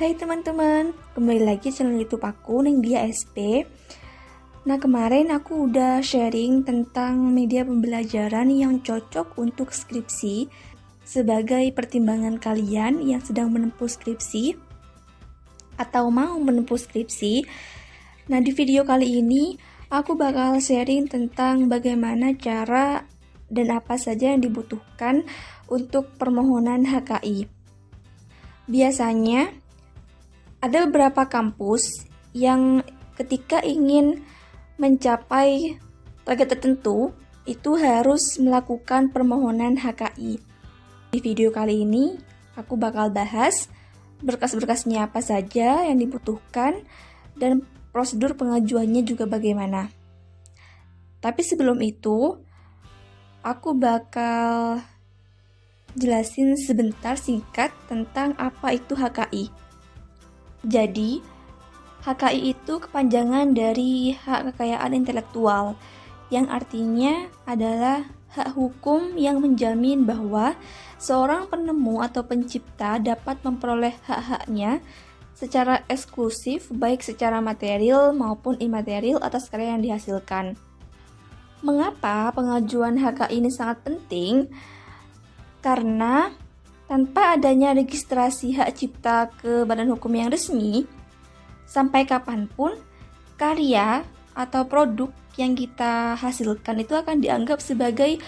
Hai teman-teman, kembali lagi channel YouTube aku Ningdia SP. Nah, kemarin aku udah sharing tentang media pembelajaran yang cocok untuk skripsi sebagai pertimbangan kalian yang sedang menempuh skripsi atau mau menempuh skripsi. Nah, di video kali ini aku bakal sharing tentang bagaimana cara dan apa saja yang dibutuhkan untuk permohonan HKI. Biasanya ada beberapa kampus yang ketika ingin mencapai target tertentu itu harus melakukan permohonan HKI. Di video kali ini aku bakal bahas berkas-berkasnya apa saja yang dibutuhkan dan prosedur pengajuannya juga bagaimana. Tapi sebelum itu aku bakal jelasin sebentar singkat tentang apa itu HKI. Jadi, HKI itu kepanjangan dari hak kekayaan intelektual, yang artinya adalah hak hukum yang menjamin bahwa seorang penemu atau pencipta dapat memperoleh hak-haknya secara eksklusif, baik secara material maupun imaterial atas karya yang dihasilkan. Mengapa pengajuan HKI ini sangat penting? Karena tanpa adanya registrasi hak cipta ke badan hukum yang resmi, sampai kapanpun karya atau produk yang kita hasilkan itu akan dianggap sebagai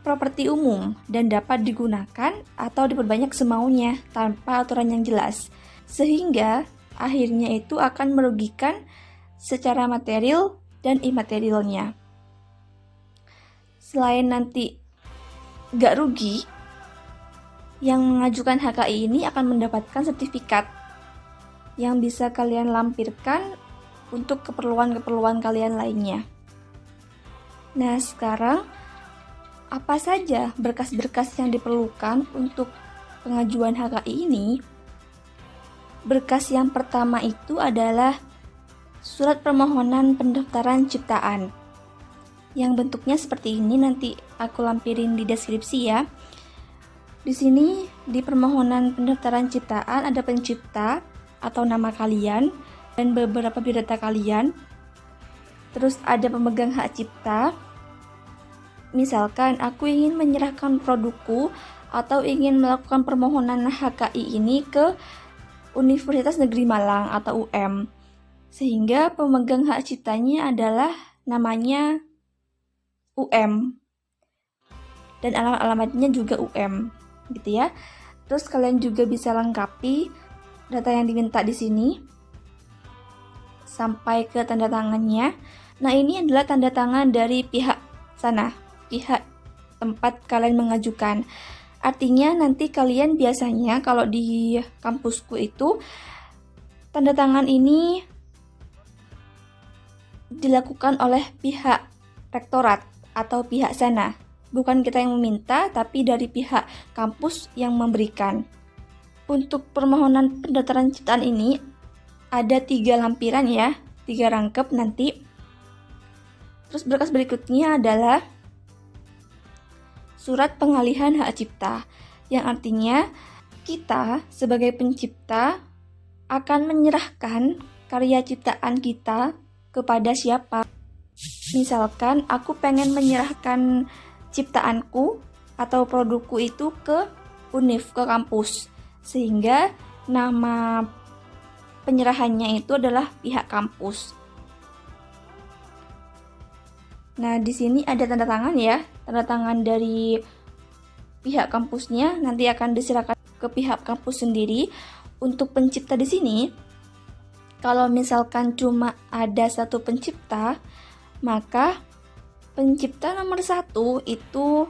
properti umum dan dapat digunakan atau diperbanyak semaunya tanpa aturan yang jelas. Sehingga akhirnya itu akan merugikan secara material dan imaterialnya. Selain nanti gak rugi, yang mengajukan HKI ini akan mendapatkan sertifikat yang bisa kalian lampirkan untuk keperluan-keperluan kalian lainnya. Nah, sekarang apa saja berkas-berkas yang diperlukan untuk pengajuan HKI ini? Berkas yang pertama itu adalah surat permohonan pendaftaran ciptaan. Yang bentuknya seperti ini, nanti aku lampirin di deskripsi ya. Di sini di permohonan pendaftaran ciptaan ada pencipta atau nama kalian dan beberapa biodata kalian. Terus ada pemegang hak cipta. Misalkan aku ingin menyerahkan produkku atau ingin melakukan permohonan HKI ini ke Universitas Negeri Malang atau UM. Sehingga pemegang hak ciptanya adalah namanya UM. Dan alamat-alamatnya juga UM. Gitu ya. Terus kalian juga bisa lengkapi data yang diminta di sini sampai ke tanda tangannya. Nah, ini adalah tanda tangan dari pihak sana, pihak tempat kalian mengajukan. Artinya nanti kalian biasanya kalau di kampusku itu tanda tangan ini dilakukan oleh pihak rektorat atau pihak sana. Bukan kita yang meminta, tapi dari pihak kampus yang memberikan. Untuk permohonan pendaftaran ciptaan ini ada 3 lampiran ya, 3 rangkap nanti. Terus berkas berikutnya adalah surat pengalihan hak cipta, yang artinya kita sebagai pencipta akan menyerahkan karya ciptaan kita kepada siapa. Misalkan aku pengen menyerahkan ciptaanku atau produkku itu ke univ, ke kampus, sehingga nama penyerahannya itu adalah pihak kampus. Nah, di sini ada tanda tangan ya, tanda tangan dari pihak kampusnya nanti akan diserahkan ke pihak kampus sendiri. Untuk pencipta di sini, kalau misalkan cuma ada satu pencipta, maka pencipta nomor 1 itu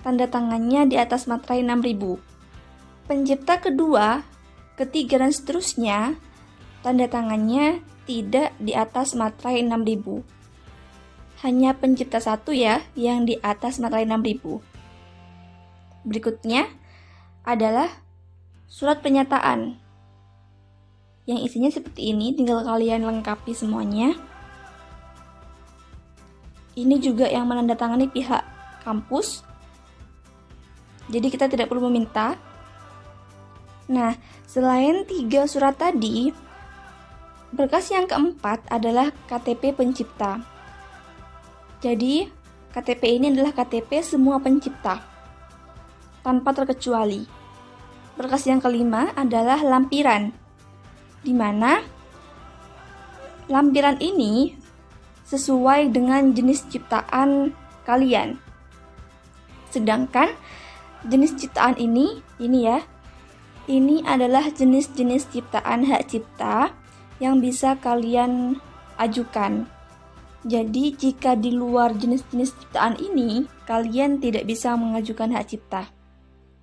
tanda tangannya di atas materai 6000. Pencipta kedua, ketiga dan seterusnya tanda tangannya tidak di atas materai 6000. Hanya pencipta 1 ya yang di atas materai 6000. Berikutnya adalah surat pernyataan. Yang isinya seperti ini, tinggal kalian lengkapi semuanya. Ini juga yang menandatangani pihak kampus. Jadi kita tidak perlu meminta. Nah, selain 3 surat tadi, berkas yang keempat adalah KTP pencipta. Jadi, KTP ini adalah KTP semua pencipta, tanpa terkecuali. Berkas yang kelima adalah lampiran, di mana lampiran ini sesuai dengan jenis ciptaan kalian. Sedangkan jenis ciptaan ini adalah jenis-jenis ciptaan hak cipta yang bisa kalian ajukan. Jadi jika di luar jenis-jenis ciptaan ini, kalian tidak bisa mengajukan hak cipta.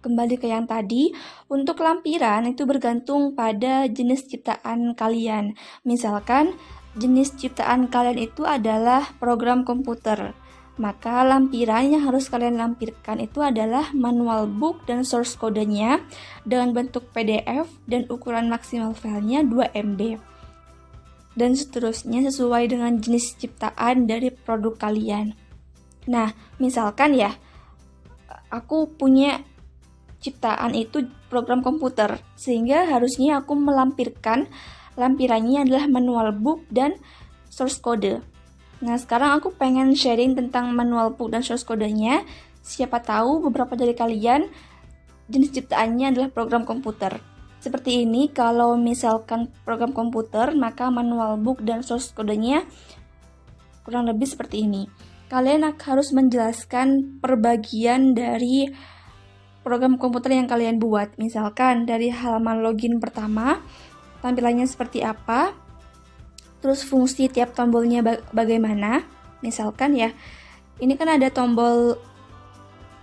Kembali ke yang tadi, untuk lampiran itu bergantung pada jenis ciptaan kalian. Misalkan jenis ciptaan kalian itu adalah program komputer, maka lampiran yang harus kalian lampirkan itu adalah manual book dan source kodenya dengan bentuk PDF dan ukuran maksimal filenya 2 MB. Dan seterusnya sesuai dengan jenis ciptaan dari produk kalian. Nah, misalkan ya, aku punya ciptaan itu program komputer, sehingga harusnya aku melampirkan lampirannya adalah manual book dan source code. Nah, sekarang aku pengen sharing tentang manual book dan source kodenya. Siapa tahu beberapa dari kalian jenis ciptaannya adalah program komputer. Seperti ini, kalau misalkan program komputer, maka manual book dan source kodenya kurang lebih seperti ini. Kalian harus menjelaskan perbagian dari program komputer yang kalian buat. Misalkan dari halaman login pertama, tampilannya seperti apa, terus fungsi tiap tombolnya bagaimana. Misalkan ya, ini kan ada tombol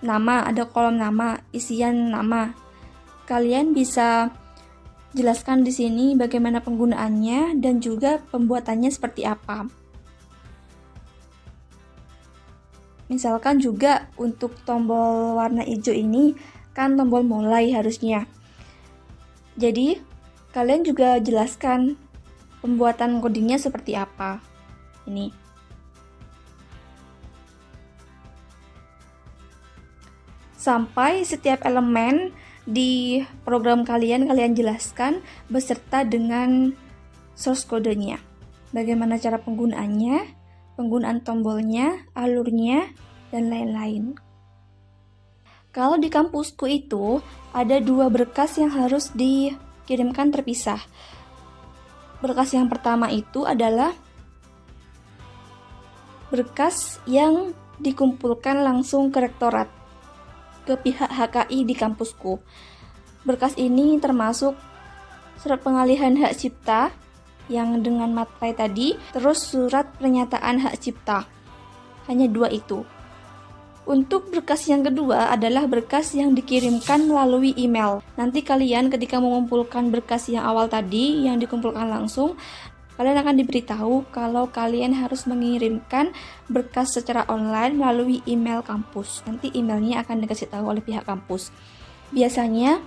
nama, ada kolom nama, isian nama. Kalian bisa jelaskan di sini bagaimana penggunaannya dan juga pembuatannya seperti apa. Misalkan juga untuk tombol warna hijau ini kan tombol mulai harusnya. Jadi kalian juga jelaskan pembuatan codingnya seperti apa. Ini. Sampai setiap elemen di program kalian jelaskan beserta dengan source kodenya. Bagaimana cara penggunaannya, penggunaan tombolnya, alurnya, dan lain-lain. Kalau di kampusku itu ada 2 berkas yang harus dikirimkan terpisah. Berkas yang pertama itu adalah berkas yang dikumpulkan langsung ke rektorat, ke pihak HKI di kampusku. Berkas ini termasuk surat pengalihan hak cipta yang dengan materai tadi, terus surat pernyataan hak cipta. Hanya 2 itu. Untuk berkas yang kedua adalah berkas yang dikirimkan melalui email. Nanti kalian ketika mengumpulkan berkas yang awal tadi, yang dikumpulkan langsung, kalian akan diberitahu kalau kalian harus mengirimkan berkas secara online melalui email kampus. Nanti emailnya akan dikasih tahu oleh pihak kampus. Biasanya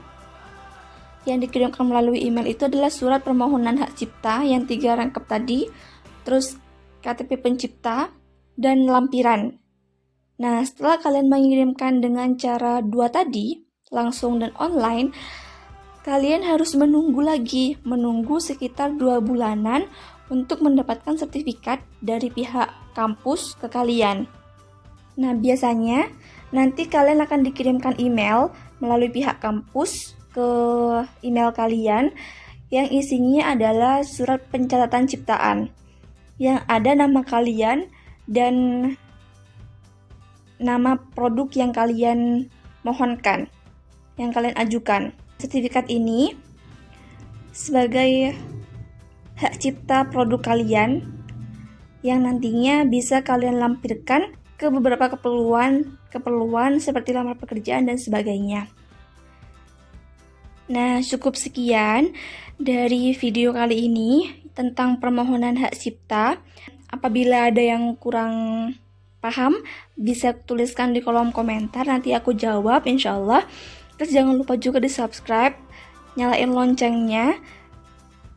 yang dikirimkan melalui email itu adalah surat permohonan hak cipta yang 3 rangkap tadi, terus KTP pencipta, dan lampiran. Nah, setelah kalian mengirimkan dengan cara 2 tadi, langsung dan online, kalian harus menunggu sekitar 2 bulanan untuk mendapatkan sertifikat dari pihak kampus ke kalian. Nah, biasanya nanti kalian akan dikirimkan email melalui pihak kampus ke email kalian yang isinya adalah surat pencatatan ciptaan yang ada nama kalian dan nama produk yang kalian mohonkan, yang kalian ajukan. Sertifikat ini sebagai hak cipta produk kalian yang nantinya bisa kalian lampirkan ke beberapa keperluan seperti lamar pekerjaan dan sebagainya. Nah, cukup sekian dari video kali ini tentang permohonan hak cipta. Apabila ada yang kurang paham, bisa tuliskan di kolom komentar, nanti aku jawab insyaallah. Terus jangan lupa juga di subscribe, nyalain loncengnya,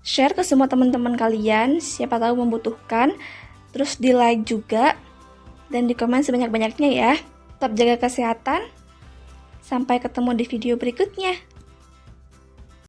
share ke semua teman-teman kalian, siapa tahu membutuhkan. Terus di like juga, dan di komen sebanyak-banyaknya ya. Tetap jaga kesehatan. Sampai ketemu di video berikutnya.